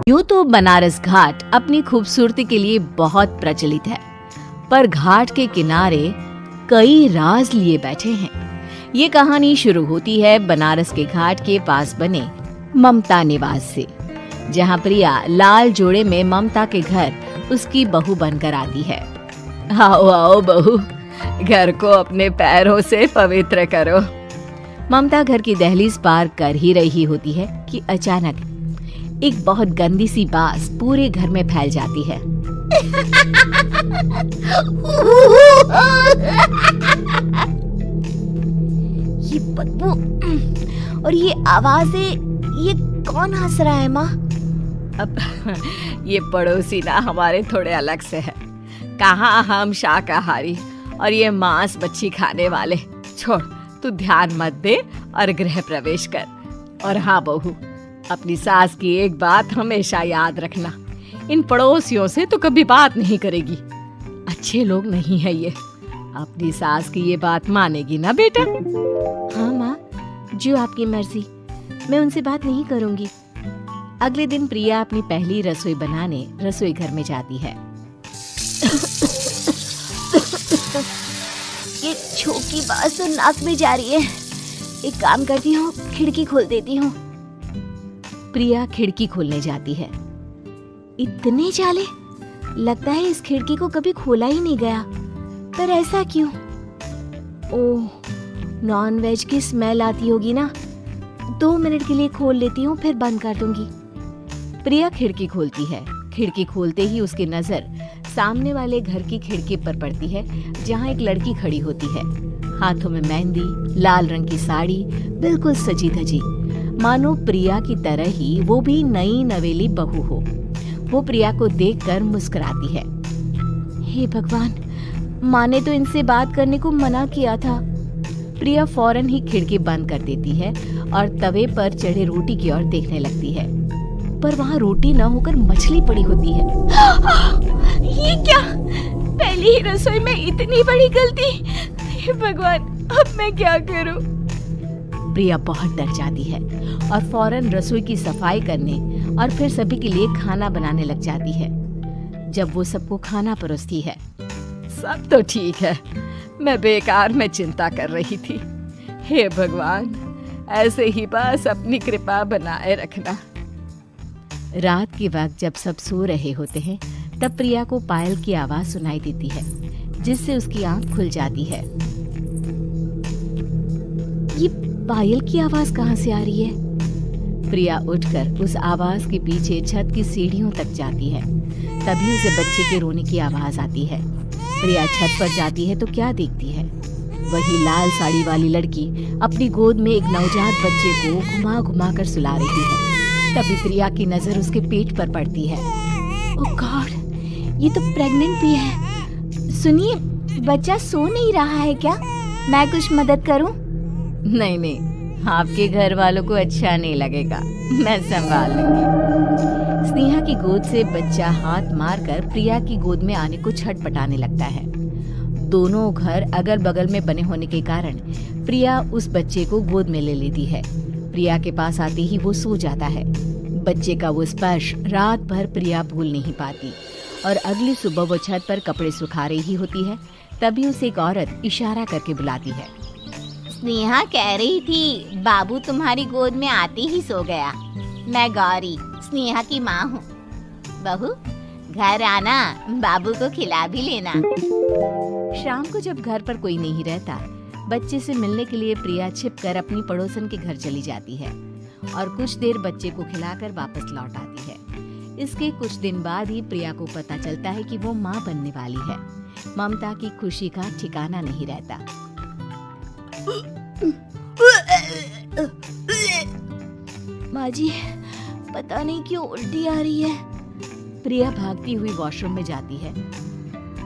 यूं तो बनारस घाट अपनी खूबसूरती के लिए बहुत प्रचलित है, पर घाट के किनारे कई राज लिए बैठे हैं। ये कहानी शुरू होती है बनारस के घाट के पास बने ममता निवास से, जहाँ प्रिया लाल जोड़े में ममता के घर उसकी बहू बनकर आती है। आओ आओ बहू, घर को अपने पैरों से पवित्र करो। ममता घर की दहलीज पार कर ही रही होती है कि अचानक एक बहुत गंदी सी बास पूरे घर में फैल जाती है। ये बदबू और ये आवाजें, ये कौन हंस रहा है माँ? अब ये पड़ोसी ना हमारे थोड़े अलग से है। कहाँ हम शाकाहारी और ये मांस मच्छी खाने वाले। छोड़, तू ध्यान मत दे और गृह प्रवेश कर। और हाँ बहू, अपनी सास की एक बात हमेशा याद रखना, इन पड़ोसियों से तो कभी बात नहीं करेगी। अच्छे लोग नहीं है ये। अपनी सास की ये बात मानेगी ना बेटा? हाँ माँ, जो आपकी मर्जी, मैं उनसे बात नहीं करूंगी। अगले दिन प्रिया अपनी पहली रसोई बनाने रसोई घर में जाती है। ये छोटी बात तो नाक में जा रही है। एक काम करती हूँ, खिड़की खोल देती हूँ। प्रिया खिड़की खोलने जाती है। इतने जाले, लगता है इस खिड़की को कभी खोला ही नहीं गया। पर ऐसा क्यों? ओह, नॉन वेज की स्मेल आती होगी ना। 2 मिनट के लिए खोल लेती हूँ, फिर बंद कर दूंगी। प्रिया खिड़की खोलती है। खिड़की खोलते ही उसकी नजर सामने वाले घर की खिड़की पर पड़ती है, जहाँ एक लड़की खड़ी होती है। हाथों में मेहंदी, लाल रंग की साड़ी, बिल्कुल सजी धजी, मानो प्रिया की तरह ही वो भी नई नवेली बहू हो। वो प्रिया को देखकर मुस्कुराती है। हे भगवान, माँ ने तो इनसे बात करने को मना किया था। प्रिया फौरन ही खिड़की बंद कर देती है और तवे पर चढ़े रोटी की ओर देखने लगती है, पर वहाँ रोटी न होकर मछली पड़ी होती है। ये क्या? पहली ही रसोई में इतनी बड़ी गलती। हे भगवान, अब मैं क्या करूं? प्रिया बहुत डर जाती है और फौरन रसोई की सफाई करने और फिर सभी के लिए खाना बनाने लग जाती है। जब वो सबको खाना परोसती है, सब तो ठीक है, मैं बेकार में चिंता कर रही थी। हे भगवान, ऐसे ही बस अपनी कृपा बनाए रखना। रात के वक्त जब सब सो रहे होते हैं, तब प्रिया को पायल की आवाज सुनाई देती है, जिससे उसकी आंख खुल जाती है। ये पायल की आवाज कहाँ से आ रही है? प्रिया उठकर उस आवाज के पीछे छत की सीढ़ियों तक जाती है। तभी उसे बच्चे के रोने की आवाज आती है। प्रिया छत पर जाती है तो क्या देखती है? वही लाल साड़ी वाली लड़की अपनी गोद में एक नवजात बच्चे को घुमा घुमा कर सुला रही है। तभी प्रिया की नजर उसके पेट पर पड़ती है। ओह गॉड, ये तो प्रेग्नेंट भी है। सुनिए, बच्चा सो नहीं रहा है क्या? मैं कुछ मदद करूं? नहीं नहीं, आपके घर वालों को अच्छा नहीं लगेगा, मैं संभाल लूंगी। स्नेहा की गोद से बच्चा हाथ मारकर प्रिया की गोद में आने को छटपटाने लगता है। दोनों घर अगल बगल में बने होने के कारण प्रिया उस बच्चे को गोद में ले लेती है। प्रिया के पास आते ही वो सो जाता है। बच्चे का वो स्पर्श रात भर प्रिया भूल नहीं पाती और अगली सुबह वो छत पर कपड़े सुखा रही होती है। तभी उसे एक औरत इशारा करके बुलाती है। स्नेहा कह रही थी बाबू तुम्हारी गोद में आते ही सो गया। मैं गौरी, स्नेहा की माँ हूँ। बहू, घर आना, बाबू को खिला भी लेना। शाम को जब घर पर कोई नहीं रहता, बच्चे से मिलने के लिए प्रिया छिपकर अपनी पड़ोसन के घर चली जाती है और कुछ देर बच्चे को खिलाकर वापस लौट आती है। इसके कुछ दिन बाद ही प्रिया को पता चलता है कि वो माँ बनने वाली है। ममता की खुशी का ठिकाना नहीं रहता। माँ जी, पता नहीं क्यों उल्टी आ रही है। प्रिया भागती हुई वॉशरूम में जाती है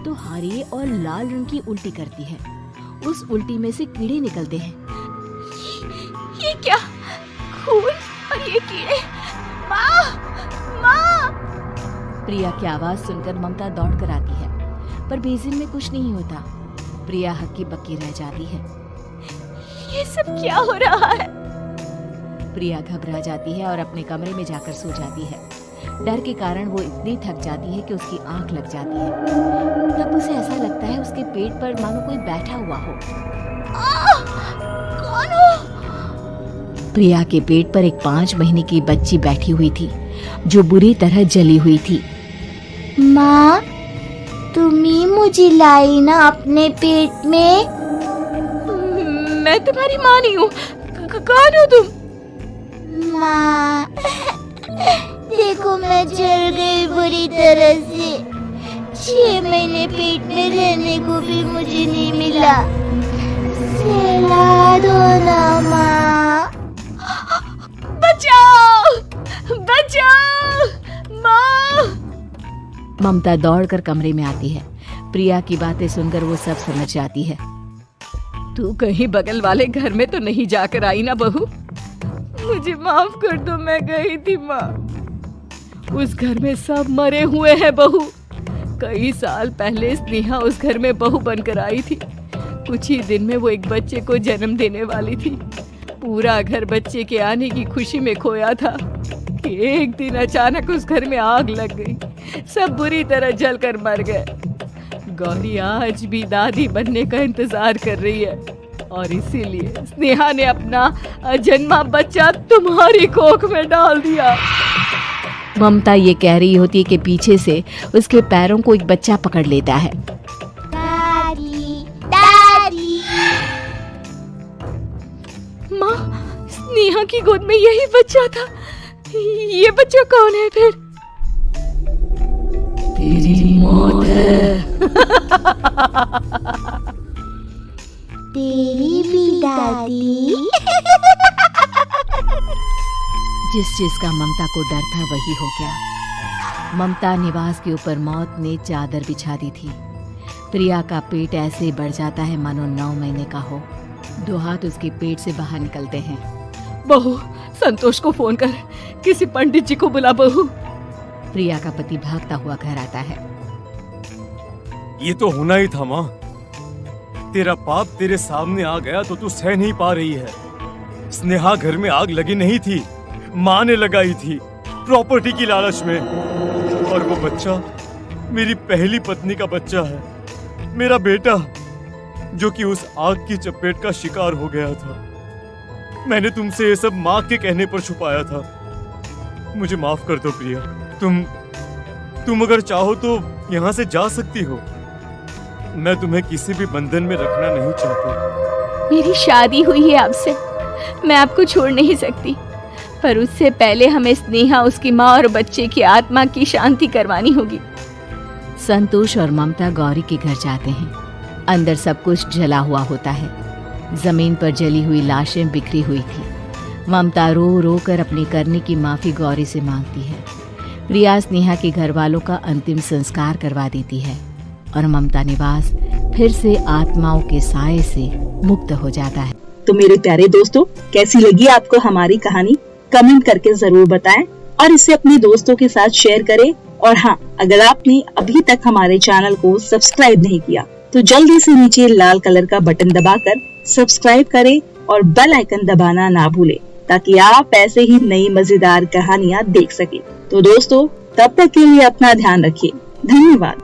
तो हरे और लाल रंग की उल्टी करती है। उस उल्टी में से कीड़े निकलते हैं। ये क्या? खून और ये कीड़े! माँ! माँ! प्रिया की आवाज सुनकर ममता दौड़ कर आती है, पर बेसिन में कुछ नहीं होता। प्रिया हक्की बक्की रह जाती है। ये सब क्या हो रहा है? प्रिया घबरा जाती है और अपने कमरे में जाकर सो जाती है। डर के कारण वो इतनी थक जाती है कि उसकी आंख लग जाती है। तब उसे ऐसा लगता है उसके पेट पर मानो कोई बैठा हुआ हो। कौन हो? प्रिया के पेट पर एक 5 महीने की बच्ची बैठी हुई थी जो बुरी तरह जली हुई थी। माँ, तुम ही मुझे लाई ना अपने पेट में? मैं तुम्हारी माँ नहीं हूँ। कौन हो तुम? माँ, देखो मैं जल गई बुरी तरह से। 6 महीने पेट में रहने को भी मुझे नहीं मिला। सहला दो ना माँ। बचाओ! बचाओ! माँ! ममता दौड़कर कमरे में आती है। प्रिया की बातें सुनकर वो सब समझ जाती है। तू कहीं बगल वाले घर में तो नहीं जाकर आई ना बहू? मुझे माफ कर दो, मैं गई थी माँ। उस घर में सब मरे हुए हैं बहू। कई साल पहले स्नेहा उस घर में बहू बनकर आई थी। कुछ ही दिन में वो एक बच्चे को जन्म देने वाली थी। पूरा घर बच्चे के आने की खुशी में खोया था कि एक दिन अचानक उस घर में आग लग गई। सब बुरी तरह जलकर मर गए। गौरी आज भी दादी बनने का इंतजार कर रही है और इसीलिए स्नेहा ने अपना अजन्मा बच्चा तुम्हारी कोख में डाल दिया। ममता ये कह रही होती है कि पीछे से उसके पैरों को एक बच्चा पकड़ लेता है। दादी, दादी। माँ, स्नेहा की गोद में यही बच्चा था। ये बच्चा कौन है फिर? तेरी मौत है। तेरी भी दादी। जिस चीज का ममता को डर था वही हो गया। ममता निवास के ऊपर मौत ने चादर बिछा दी थी। प्रिया का पेट ऐसे बढ़ जाता है मानो 9 महीने का हो। 2 हाथ उसके पेट से बाहर निकलते हैं। बहू, संतोष को फोन कर, किसी पंडित जी को बुला बहू। प्रिया का पति भागता हुआ घर आता है। ये तो होना ही था माँ। तेरा पाप तेरे सामने आ गया तो तू सह नहीं पा रही है। स्नेहा घर में आग लगी नहीं थी, माँ ने लगाई थी प्रॉपर्टी की लालच में। और वो बच्चा मेरी पहली पत्नी का बच्चा है, मेरा बेटा, जो कि उस आग की चपेट का शिकार हो गया था। मैंने तुमसे ये सब माँ के कहने पर छुपाया था। मुझे माफ कर दो प्रिया। तुम अगर चाहो तो यहाँ से जा सकती हो। मैं तुम्हें किसी भी बंधन में रखना नहीं चाहता। मेरी शादी हुई है आपसे, मैं आपको छोड़ नहीं सकती, पर उससे पहले हमें स्नेहा, उसकी माँ और बच्चे की आत्मा की शांति करवानी होगी। संतोष और ममता गौरी के घर जाते हैं। अंदर सब कुछ जला हुआ होता है। जमीन पर जली हुई लाशें बिखरी हुई थी। ममता रो रो कर अपने करने की माफी गौरी से मांगती है। प्रिया स्नेहा के घर वालों का अंतिम संस्कार करवा देती है और ममता निवास फिर से आत्माओं के साए से मुक्त हो जाता है। तो मेरे प्यारे दोस्तों, कैसी लगी आपको हमारी कहानी? कमेंट करके जरूर बताएं और इसे अपने दोस्तों के साथ शेयर करें। और हाँ, अगर आपने अभी तक हमारे चैनल को सब्सक्राइब नहीं किया तो जल्दी से नीचे लाल कलर का बटन दबाकर सब्सक्राइब करें और बेल आइकन दबाना ना भूलें, ताकि आप ऐसे ही नई मजेदार कहानियाँ देख सकें। तो दोस्तों, तब तक के लिए अपना ध्यान रखिए। धन्यवाद।